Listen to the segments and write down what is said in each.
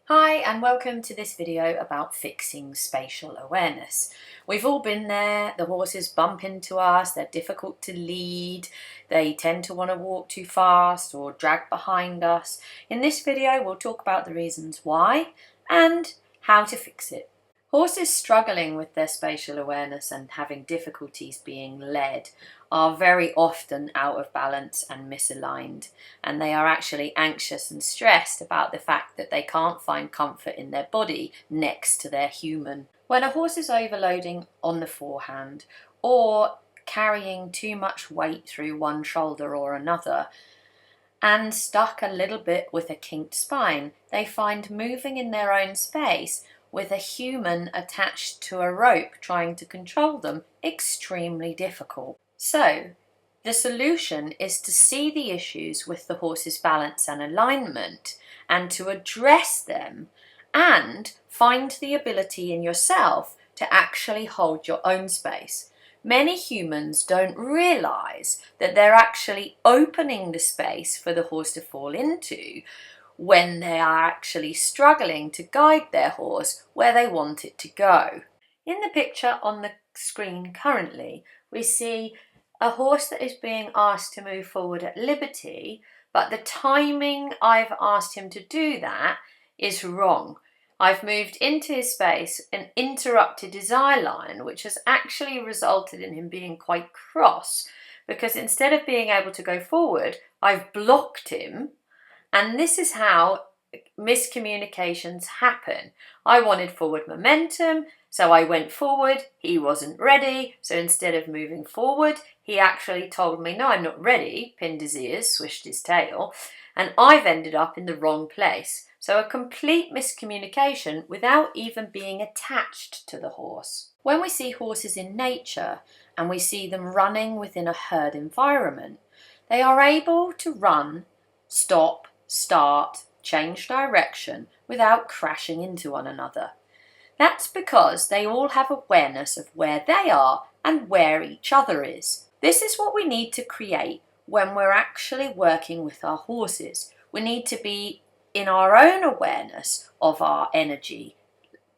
Hi and welcome to this video about fixing spatial awareness. We've all been there, the horses bump into us, they're difficult to lead, they tend to want to walk too fast or drag behind us. In this video we'll talk about the reasons why and how to fix it. Horses struggling with their spatial awareness and having difficulties being led are very often out of balance and misaligned, and they are actually anxious and stressed about the fact that they can't find comfort in their body next to their human. When a horse is overloading on the forehand or carrying too much weight through one shoulder or another, and stuck a little bit with a kinked spine, they find moving in their own space with a human attached to a rope trying to control them extremely difficult. So, the solution is to see the issues with the horse's balance and alignment and to address them and find the ability in yourself to actually hold your own space. Many humans don't realise that they're actually opening the space for the horse to fall into when they are actually struggling to guide their horse where they want it to go. In the picture on the screen currently, we see a horse that is being asked to move forward at liberty, but the timing I've asked him to do that is wrong. I've moved into his space and interrupted his eye line, which has actually resulted in him being quite cross, because instead of being able to go forward, I've blocked him. And this is how miscommunications happen. I wanted forward momentum, so I went forward. He wasn't ready, so instead of moving forward, he actually told me, no, I'm not ready, pinned his ears, swished his tail, and I've ended up in the wrong place. So a complete miscommunication without even being attached to the horse. When we see horses in nature and we see them running within a herd environment, they are able to run, stop, start, change direction without crashing into one another. That's because they all have awareness of where they are and where each other is. This is what we need to create when we're actually working with our horses. We need to be in our own awareness of our energy,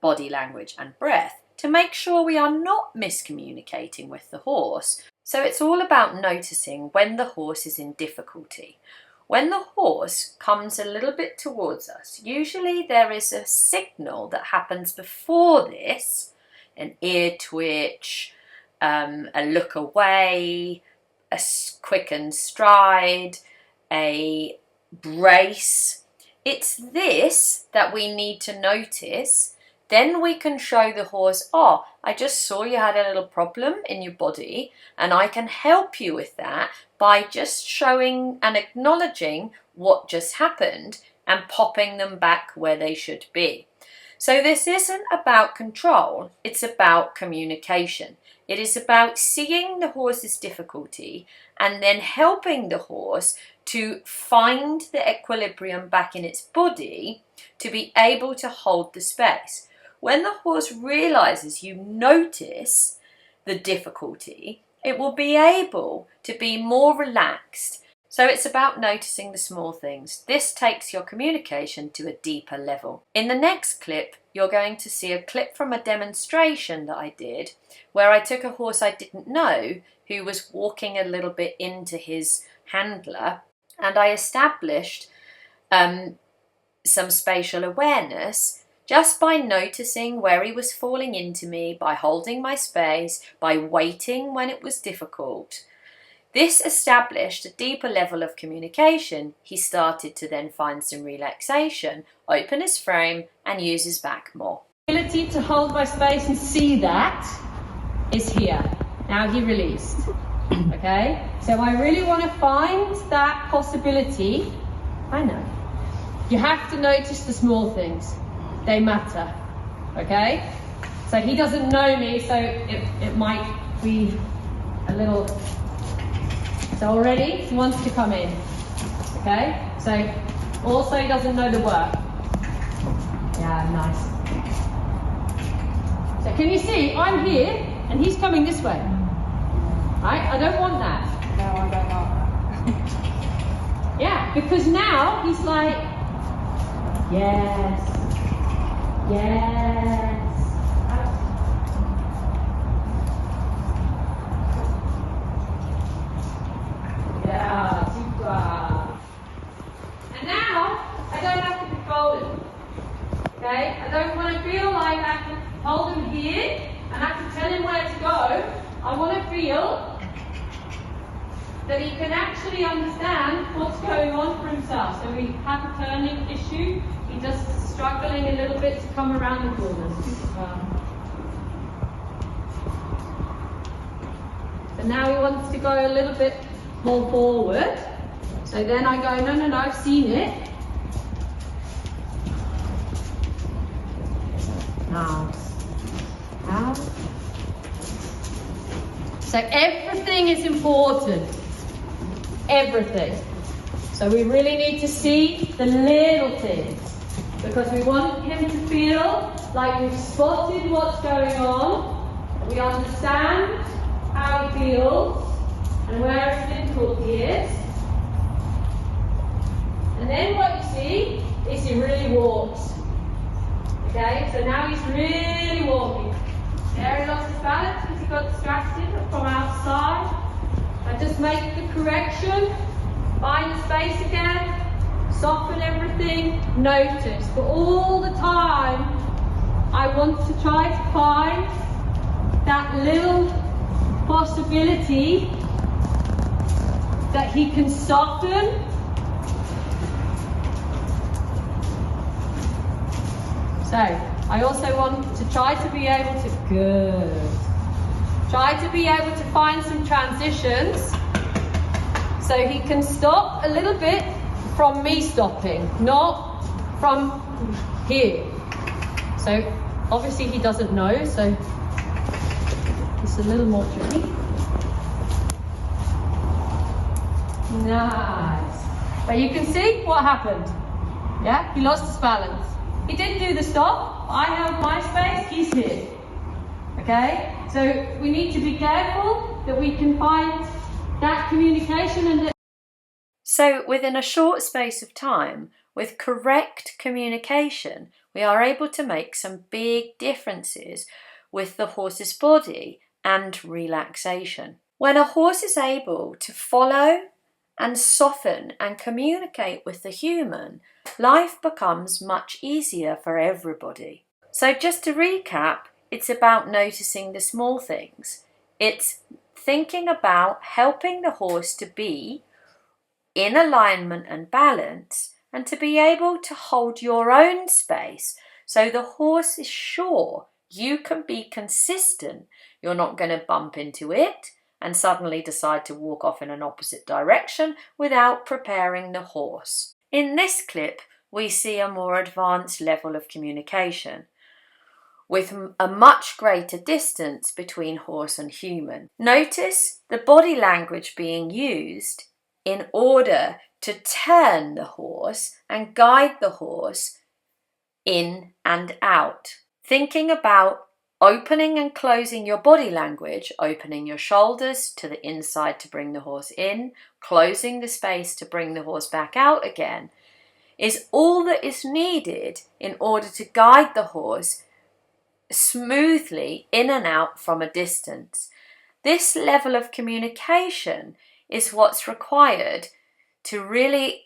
body language and breath to make sure we are not miscommunicating with the horse. So it's all about noticing when the horse is in difficulty. When the horse comes a little bit towards us, usually there is a signal that happens before this, an ear twitch, a look away, a quickened stride, a brace. It's this that we need to notice. Then we can show the horse, oh, I just saw you had a little problem in your body and I can help you with that by just showing and acknowledging what just happened and popping them back where they should be. So this isn't about control, it's about communication. It is about seeing the horse's difficulty and then helping the horse to find the equilibrium back in its body to be able to hold the space. When the horse realizes you notice the difficulty, it will be able to be more relaxed. So it's about noticing the small things. This takes your communication to a deeper level. In the next clip, you're going to see a clip from a demonstration that I did where I took a horse I didn't know who was walking a little bit into his handler, and I established some spatial awareness just by noticing where he was falling into me, by holding my space, by waiting when it was difficult. This established a deeper level of communication. He started to then find some relaxation, open his frame and use his back more. The ability to hold my space and see that is here. Now he released. Okay? So I really want to find that possibility. I know. You have to notice the small things. They matter. Okay? So he doesn't know me, so it might be a little... So already he wants to come in. Okay? So also he doesn't know the work. Yeah, nice. So can you see, I'm here and he's coming this way. Right? I don't want that. No, I don't want that. Yeah, because now he's like, Yes. Yes. Yeah, super. And now, I don't have to control him. Okay? I don't want to feel like I have to hold him here and I have to tell him where to go. I want to feel that he can actually understand what's going on for himself. So we have a turning issue. He's just struggling a little bit to come around the corners. So now he wants to go a little bit more forward. So then I go, no, I've seen it. Now. So everything is important. Everything. So we really need to see the little things because we want him to feel like we've spotted what's going on, we understand how he feels and where his difficulty is. And then what you see is he really walks. Okay, so now he's really walking. There he lost his balance because he got distracted from outside. I just make the correction, find the space again, soften everything, notice. But all the time, I want to try to find that little possibility that he can soften. So, I also want to try to be able to, try to be able to find some transitions so he can stop a little bit from me stopping, not from here. So obviously he doesn't know, so it's a little more tricky. Nice. But you can see what happened. Yeah, he lost his balance. He didn't do the stop. I held my space, he's here. Okay? So we need to be careful that we can find that communication and So within a short space of time, with correct communication, we are able to make some big differences with the horse's body and relaxation. When a horse is able to follow and soften and communicate with the human, life becomes much easier for everybody. So just to recap, it's about noticing the small things. It's thinking about helping the horse to be in alignment and balance and to be able to hold your own space so the horse is sure you can be consistent. You're not going to bump into it and suddenly decide to walk off in an opposite direction without preparing the horse. In this clip, we see a more advanced level of communication with a much greater distance between horse and human. Notice the body language being used in order to turn the horse and guide the horse in and out. Thinking about opening and closing your body language, opening your shoulders to the inside to bring the horse in, closing the space to bring the horse back out again, is all that is needed in order to guide the horse smoothly in and out from a distance. This level of communication is what's required to really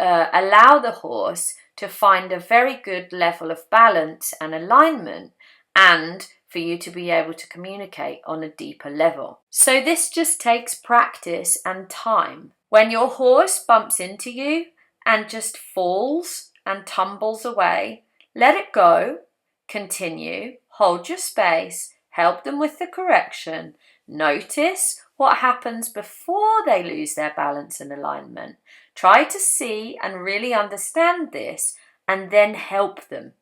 allow the horse to find a very good level of balance and alignment, and for you to be able to communicate on a deeper level. So this just takes practice and time. When your horse bumps into you and just falls and tumbles away, let it go, continue, hold your space, help them with the correction, notice what happens before they lose their balance and alignment. Try to see and really understand this and then help them.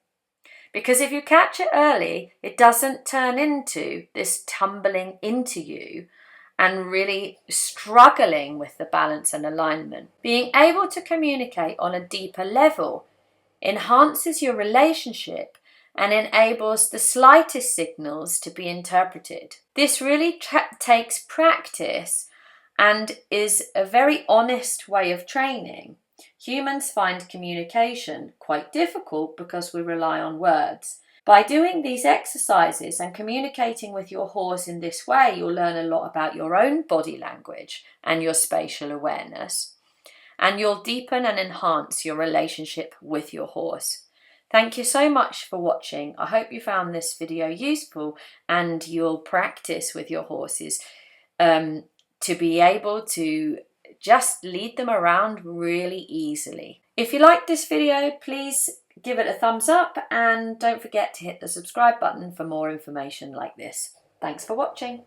Because if you catch it early, it doesn't turn into this tumbling into you and really struggling with the balance and alignment. Being able to communicate on a deeper level enhances your relationship and enables the slightest signals to be interpreted. This really takes practice and is a very honest way of training. Humans find communication quite difficult because we rely on words. By doing these exercises and communicating with your horse in this way, you'll learn a lot about your own body language and your spatial awareness, and you'll deepen and enhance your relationship with your horse. Thank you so much for watching. I hope you found this video useful and you'll practice with your horses to be able to just lead them around really easily. If you liked this video, please give it a thumbs up and don't forget to hit the subscribe button for more information like this. Thanks for watching.